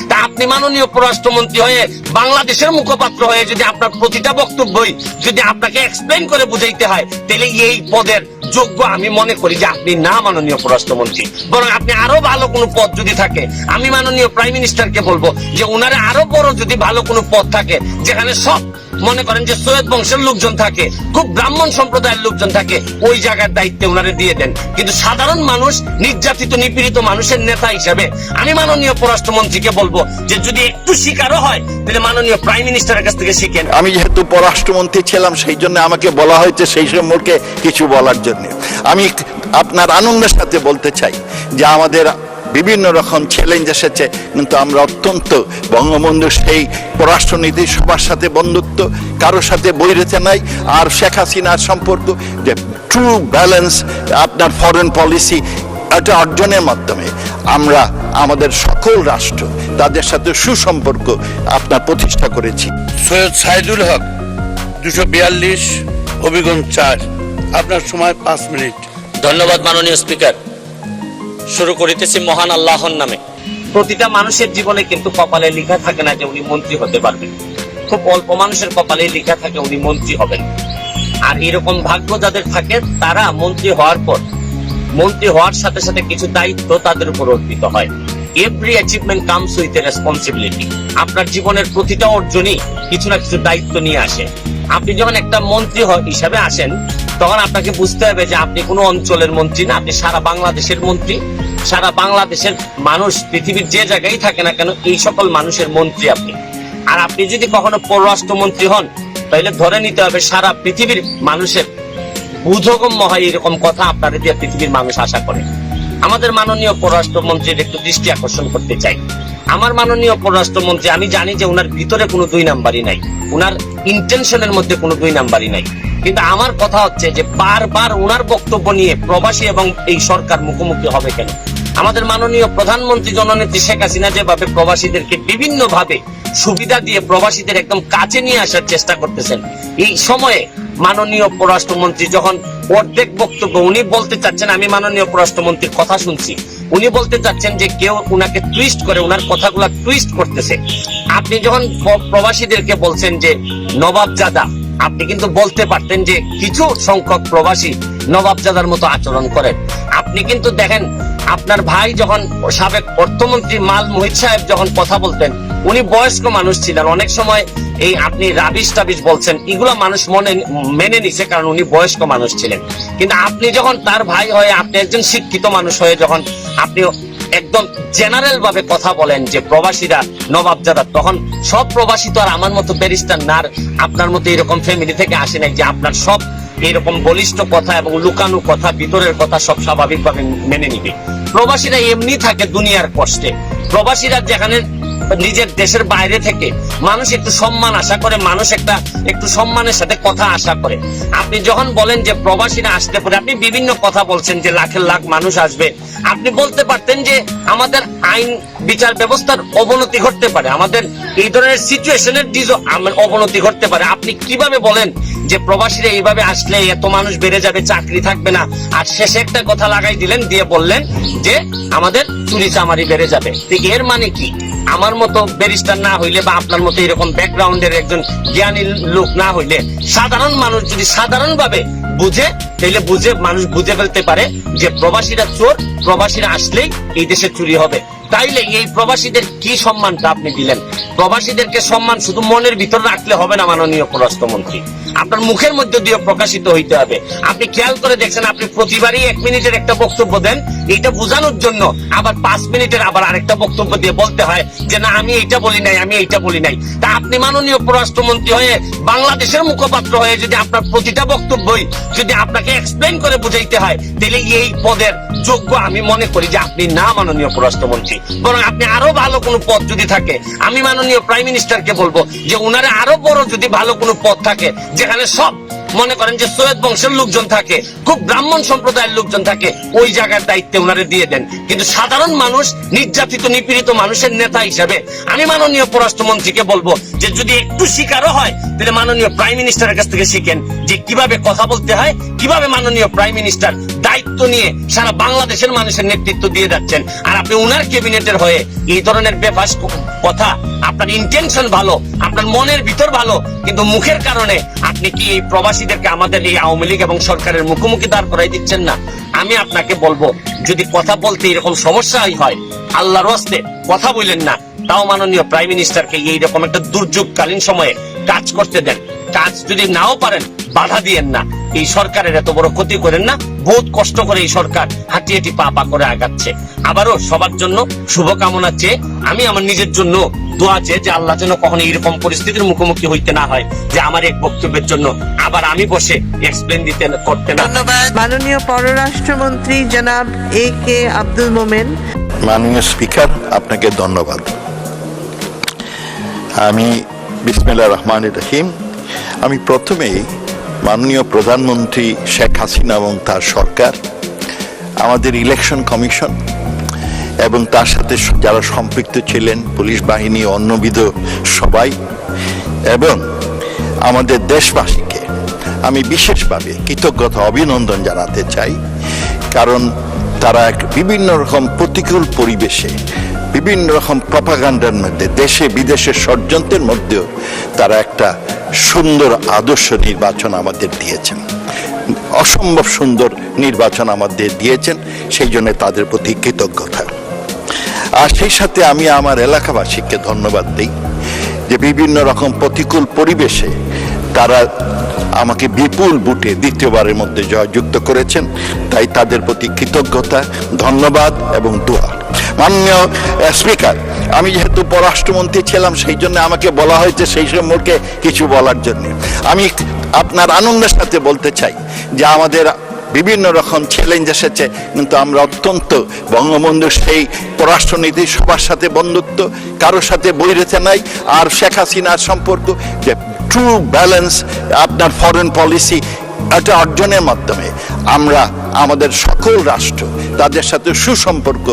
তা আপনি মাননীয় পররাষ্ট্রমন্ত্রী হয়ে বাংলাদেশের মুখপাত্র হয়ে যদি আপনার প্রতিটা বক্তব্যই যদি আপনাকে এক্সপ্লেন করে বুঝাইতে হয়, তাহলে এই পদের যোগ্য আমি মনে করি যে আপনি না মাননীয় পররাষ্ট্রমন্ত্রী। বরং আপনি আরো ভালো কোনো পদ যদি থাকে, আমি মাননীয় প্রাইম মিনিস্টারকে বলবো যে ওনারে আরো বড় যদি ভালো কোনো পদ থাকে, যেখানে সব মনে করেন যে সৈয়দ বংশের লোকজন থাকে, খুব ব্রাহ্মণ সম্প্রদায়ের লোকজন থাকে, ওই জায়গার দায়িত্বে ওনারে দিয়ে দেন। কিন্তু সাধারণ মানুষ, নির্যাতিত নিপীড়িত মানুষের নেতা হিসেবে আমি মাননীয় পররাষ্ট্রমন্ত্রীকে বলবো যে যদি একটু শিকারও হয়, তাহলে মাননীয় প্রাইম মিনিস্টারের কাছ থেকে শিখেন। আমি যেহেতু পররাষ্ট্রমন্ত্রী ছিলাম, সেই জন্য আমাকে বলা হয়েছে সেই সম্পর্কে কিছু বলার জন্য। আমি আপনার আনন্দের সাথে বলতে চাই যে আমাদের বিভিন্ন রকম চ্যালেঞ্জ এসেছে, কিন্তু আমরা অত্যন্ত বঙ্গবন্ধুর সেই পররাষ্ট্রনীতি, সবার সাথে বন্ধুত্ব, কারোর সাথে বৈরিতা নাই। আর শেখ হাসিনার সম্পর্ক যে ট্রু ব্যালেন্স আপনার ফরেন পলিসি, এটা অর্জনের মাধ্যমে আমরা আমাদের সকল রাষ্ট্র তাদের সাথে সুসম্পর্ক আপনার প্রতিষ্ঠা করেছি। সৈয়দ সাইদুল হক 242, হবিগঞ্জ 4। আপনার সময় 5 মিনিট। ধন্যবাদ মাননীয় স্পিকার। শুরু করিতেছি মহান আল্লাহর নামে। প্রতিটা মানুষের জীবনে কিন্তু কপালে লেখা থাকে না যে উনি মন্ত্রী হতে পারবেন। খুব অল্প মানুষের কপালে লেখা থাকে উনি মন্ত্রী হবেন। আর এরকম ভাগ্য যাদের থাকে, তারা মন্ত্রী হওয়ার পর, মন্ত্রী হওয়ার সাথে সাথে কিছু দায়িত্ব তাদের উপর অর্পিত হয়। Every achievement comes with a responsibility. আপনার জীবনের প্রতিটা অর্জনই কিছু না কিছু দায়িত্ব নিয়ে আসে। আপনি যখন একটা মন্ত্রী হিসাবে আসেন, তখন আপনাকে বুঝতে হবে যে আপনি কোনো অঞ্চলের মন্ত্রী না, আপনি সারা বাংলাদেশের মন্ত্রী। সারা বাংলাদেশের মানুষ, পৃথিবীর যে জায়গায় থাকে না কেন, এই সকল মানুষের মন্ত্রী আপনি। আর আপনি যদি কখনো পররাষ্ট্রমন্ত্রী হন, তাহলে ধরে নিতে হবে সারা পৃথিবীর মানুষের বোধগম্য হয় এরকম কথা আপনার দিয়ে পৃথিবীর মানুষ আশা করে। আমাদের মাননীয় পররাষ্ট্রমন্ত্রীর একটু দৃষ্টি আকর্ষণ করতে চাই। আমার মাননীয় পররাষ্ট্রমন্ত্রী, আমি জানি যে ওনার ভিতরে কোনো 2 নাম্বারই নাই, ওনার ইন্টেনশনের মধ্যে কোনো 2 নাম্বারই নাই। কিন্তু আমার কথা হচ্ছে যে বারবার ওনার বক্তব্য নিয়ে প্রবাসী এবং এই সরকার মুখোমুখি হবে কেন? আমাদের মাননীয় প্রধানমন্ত্রী জননেত্রী শেখ হাসিনা যেভাবে প্রবাসীদেরকে বিভিন্ন ভাবে সুবিধা দিয়ে প্রবাসীদের একদম কাছে নিয়ে আসার চেষ্টা করতেছেন, এই সময়ে মাননীয় পররাষ্ট্রমন্ত্রী যখন অর্ধেক বক্তব্য উনি বলতে চাচ্ছেন, আমি মাননীয় পররাষ্ট্রমন্ত্রীর কথা শুনছি, উনি বলতে চাচ্ছেন যে কেউ উনাকে টুইস্ট করে, উনার কথাগুলো টুইস্ট করতেছে। আপনি যখন প্রবাসীদেরকে বলছেন যে নবাবজাদা, আপনি কিন্তু বলতে পারতেন যে কিছু সংখ্যক প্রবাসী নবাবজাদার মতো আচরণ করেন। আপনি কিন্তু দেখেন, আপনার ভাই যখন সাবেক অর্থমন্ত্রী মাল মুহিত সাহেব যখন কথা বলতেন, উনি বয়স্ক মানুষ ছিলেন। অনেক সময় এই আপনি রাবিশ টাবিশ বলছেন, এগুলো মানুষ মেনে নিছে, কারণ উনি বয়স্ক মানুষ ছিলেন। কিন্তু আপনি যখন তার ভাই হয়ে, আপনি একজন শিক্ষিত মানুষ হয়ে যখন আপনি একদম জেনারেল ভাবে কথা বলেন যে প্রবাসীরা নবাবজাদা, তখন সব প্রবাসী তো আর আমার মতো ব্যারিস্টার না, আপনার মতো এরকম ফ্যামিলি থেকে আসে নাই যে আপনার সব এরকম বলিষ্ঠ কথা এবং লুকানো কথা, ভিতরের কথা সব স্বাভাবিকভাবে মেনে নিবে। প্রবাসীরা এমনি থাকে দুনিয়ার কষ্টে। প্রবাসীরা যেখানে নিজের দেশের বাইরে থেকে মানুষ একটু সম্মান আশা করে, মানুষ একটু সম্মানের সাথে কথা আশা করে। আপনি যখন বলেন যে প্রবাসীরা আসতে পারে, আপনি বিভিন্ন কথা বলছেন যে লাখের লাখ মানুষ আসবে। আপনি বলতে পারতেন যে আমাদের আইন বিচার ব্যবস্থার অবনতি ঘটতে পারে, আমাদের এই ধরনের সিচুয়েশনের অবনতি ঘটতে পারে। আপনি কিভাবে বলেন যে প্রবাসীরা এইভাবে আসলে এত মানুষ বেড়ে যাবে, চাকরি থাকবে না, আর শেষে একটা কথা লাগাই দিলেন, দিয়ে বললেন যে আমাদের চুরি চামারি বেড়ে যাবে। তো এর মানে কি? আমার মতো ব্যারিস্টার না হইলে বা আপনার মতো এরকম ব্যাকগ্রাউন্ডের একজন জ্ঞানী লোক না হইলে, সাধারণ মানুষ যদি সাধারণভাবে বুঝে, তাহলে মানুষ বুঝে ফেলতে পারে যে প্রবাসীরা চোর, প্রবাসীরা আসলেই এই দেশে চুরি হবে। তাইলে এই প্রবাসীদের কি সম্মানটা আপনি দিলেন? প্রবাসীদেরকে সম্মান শুধু মনের ভিতর রাখলে হবে না মাননীয় পররাষ্ট্রমন্ত্রী, আপনার মুখের মধ্যে দিয়ে প্রকাশিত হইতে হবে। আপনি খেয়াল করে দেখছেন, আপনি প্রতিবারই 1 মিনিটের একটা বক্তব্য দেন, এইটা বোঝানোর জন্য আবার 5 মিনিটের আবার আরেকটা বক্তব্য দিয়ে বলতে হয় যে না আমি এইটা বলি নাই, আমি এইটা বলি নাই। তা আপনি মাননীয় পররাষ্ট্রমন্ত্রী হয়ে বাংলাদেশের মুখপাত্র হয়ে যদি আপনার প্রতিটা বক্তব্যই যদি আপনাকে এক্সপ্লেন করে বুঝাইতে হয়, তাহলে এই পদের যোগ্য আমি মনে করি যে আপনি না মাননীয় পররাষ্ট্রমন্ত্রী। বরং আপনি আরো ভালো কোনো পদ যদি থাকে, আমি মাননীয় প্রাইম মিনিস্টারকে বলবো যে উনারে আরো বড় যদি ভালো কোনো পদ থাকে, যেখানে সব মনে করেন যে সৈয়দ বংশের লোকজন থাকে, খুব ব্রাহ্মণ সম্প্রদায়ের লোকজন থাকে, ওই জায়গার দায়িত্বে ওনারে দিয়ে দেন। কিন্তু সাধারণ মানুষ, নির্যাতিত নিপীড়িত মানুষের নেতা হিসেবে আমি মাননীয় পররাষ্ট্রমন্ত্রীকে বলবো যে যদি একটু শিকারও হয় তাহলে মাননীয় প্রাইম মিনিস্টারের কাছ থেকে শিখেন যে কিভাবে কথা বলতে হয়, কিভাবে মাননীয় প্রাইম মিনিস্টার দায়িত্ব নিয়ে সারা বাংলাদেশের মানুষের নেতৃত্ব দিয়ে যাচ্ছেন। আর আপনি উনার ক্যাবিনেটের হয়ে এই ধরনের বেফাস কথা, আপনার ইন্টেনশন ভালো, আপনার মনের ভিতর ভালো, কিন্তু মুখের কারণে আপনি কি এই প্রবাসীদেরকে আমাদের এই আওয়ামী লীগ এবং সরকারের মুখোমুখি দাঁড় করাই দিচ্ছেন না। আমি আপনাকে বলবো যদি কথা বলতে এরকম সমস্যাই হয়, আল্লাহর ওয়াস্তে কথা বললেন না, তাও মাননীয় প্রাইম মিনিস্টারকে এইরকম একটা দুর্যোগকালীন সময়ে কাজ করতে দেন। কাজ যদি নাও পারেন বাধা দিয়েন না, এই সরকারের এত বড় ক্ষতি করেন না। বহুত কষ্ট করে এই সরকার হাঁটি হাঁটি পা পা করে আগাচ্ছে। আবারও সবার জন্য শুভকামনা চেয়ে আমি আমার নিজের জন্য দোয়া চেয়ে যে আল্লাহ যেন কখনো এরকম পরিস্থিতির মুখোমুখি হইতে না হয় যে আমার এক বক্তব্যের জন্য আবার আমি বসে এক্সপ্লেন দিতে করতে না। মাননীয় পররাষ্ট্রমন্ত্রী জনাব AK আব্দুল মোমেন। মাননীয় স্পিকার, আপনাকে ধন্যবাদ। আমি বিসমিল্লাহির রহমানির রহিম। আমি প্রথমেই মাননীয় প্রধানমন্ত্রী শেখ হাসিনা এবং তার সরকার, আমাদের ইলেকশন কমিশন এবং তার সাথে যারা সম্পৃক্ত ছিলেন, পুলিশ বাহিনী, অন্যবিধ সবাই, এবং আমাদের দেশবাসীকে আমি বিশেষভাবে কৃতজ্ঞতা অভিনন্দন জানাতে চাই। কারণ তারা বিভিন্ন রকম প্রতিকূল পরিবেশে, বিভিন্ন রকম প্রপাগান্ডার মধ্যে, দেশে বিদেশে ষড়যন্ত্রের মধ্যেও তারা একটা সুন্দর আদর্শ নির্বাচন আমাদের দিয়েছেন, অসম্ভব সুন্দর নির্বাচন আমাদের দিয়েছেন। সেই জন্য তাদের প্রতি কৃতজ্ঞতা। আর সেই সাথে আমি আমার এলাকাবাসীকে ধন্যবাদ দিই যে বিভিন্ন রকম প্রতিকূল পরিবেশে তারা আমাকে বিপুল ভোটে দ্বিতীয়বারের মধ্যে জয়যুক্ত করেছেন। তাই তাদের প্রতি কৃতজ্ঞতা, ধন্যবাদ এবং দোয়া। মাননীয় স্পিকার, আমি যেহেতু পররাষ্ট্রমন্ত্রী ছিলাম সেই জন্য আমাকে বলা হয়েছে সেই সম্পর্কে কিছু বলার জন্য। আমি আপনার আনন্দের সাথে বলতে চাই যে আমাদের বিভিন্ন রকম চ্যালেঞ্জ এসেছে, কিন্তু আমরা অত্যন্ত বঙ্গবন্ধুর সেই পররাষ্ট্রনীতি, সবার সাথে বন্ধুত্ব, কারোর সাথে বৈরিতা নাই। আর শেখ হাসিনার সম্পর্ক যে ট্রু ব্যালেন্স আপনার ফরেন পলিসি, এটা অর্জনের মাধ্যমে আমরা আমাদের সকল রাষ্ট্র তাদের সাথে সুসম্পর্ক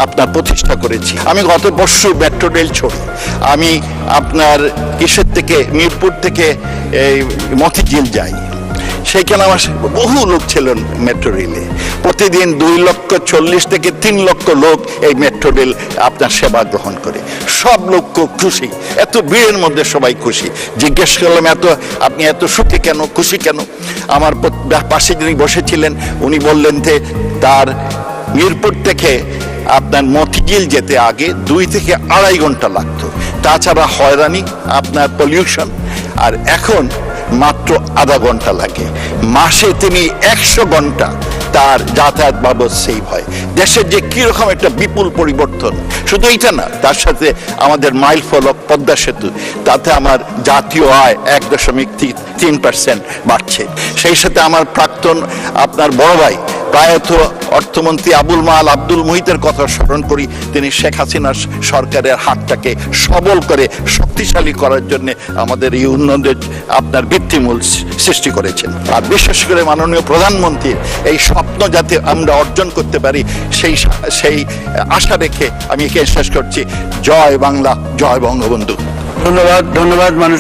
আপনার প্রতিষ্ঠা করেছি। আমি গত বর্ষ মেট্রো রেল ছড়ি, আমি আপনার কিসের থেকে, মিরপুর থেকে এই মতিঝিল যাই, সেইখানে আমার বহু লোক ছিলেন মেট্রো রেলে। প্রতিদিন 2,40,000 থেকে 3 লক্ষ লোক এই মেট্রো রেল আপনার সেবা গ্রহণ করে। সব লোক খুব খুশি, এত ভিড়ের মধ্যে সবাই খুশি। জিজ্ঞেস করলাম আপনি এত সুখী কেন, খুশি কেন? আমার পাশে যিনি বসেছিলেন উনি বললেন যে তার মিরপুর থেকে আপনার মতিঝিল যেতে আগে 2 থেকে 2.5 ঘন্টা লাগতো, তাছাড়া হয়রানি, আপনার পলিউশন, আর এখন মাত্র আধা ঘন্টা লাগে। মাসে তিনি 100 ঘন্টা তার যাতায়াত বাবদ সেভ হয়। দেশের যে কিরকম একটা বিপুল পরিবর্তন, শুধু এইটা না, তার সাথে আমাদের মাইল ফলক পদ্মা সেতু, তাতে আমার জাতীয় আয় 1.3% বাড়ছে। সেই সাথে আমার প্রাক্তন আপনার বড় ভাই প্রায়ত অর্থমন্ত্রী আবুল মাল আব্দুল মুহিতের কথা স্মরণ করি। তিনি শেখ হাসিনার সরকারের হাতটাকে সবল করে শক্তিশালী করার জন্য আমাদের এই উন্নয়নের আপনার ভিত্তিমূল সৃষ্টি করেছেন। আর বিশেষ করে মাননীয় প্রধানমন্ত্রীর এই স্বপ্ন যাতে আমরা অর্জন করতে পারি সেই আশা রেখে আমি একে শেষ করছি। জয় বাংলা, জয় বঙ্গবন্ধু। ধন্যবাদ মানুষ।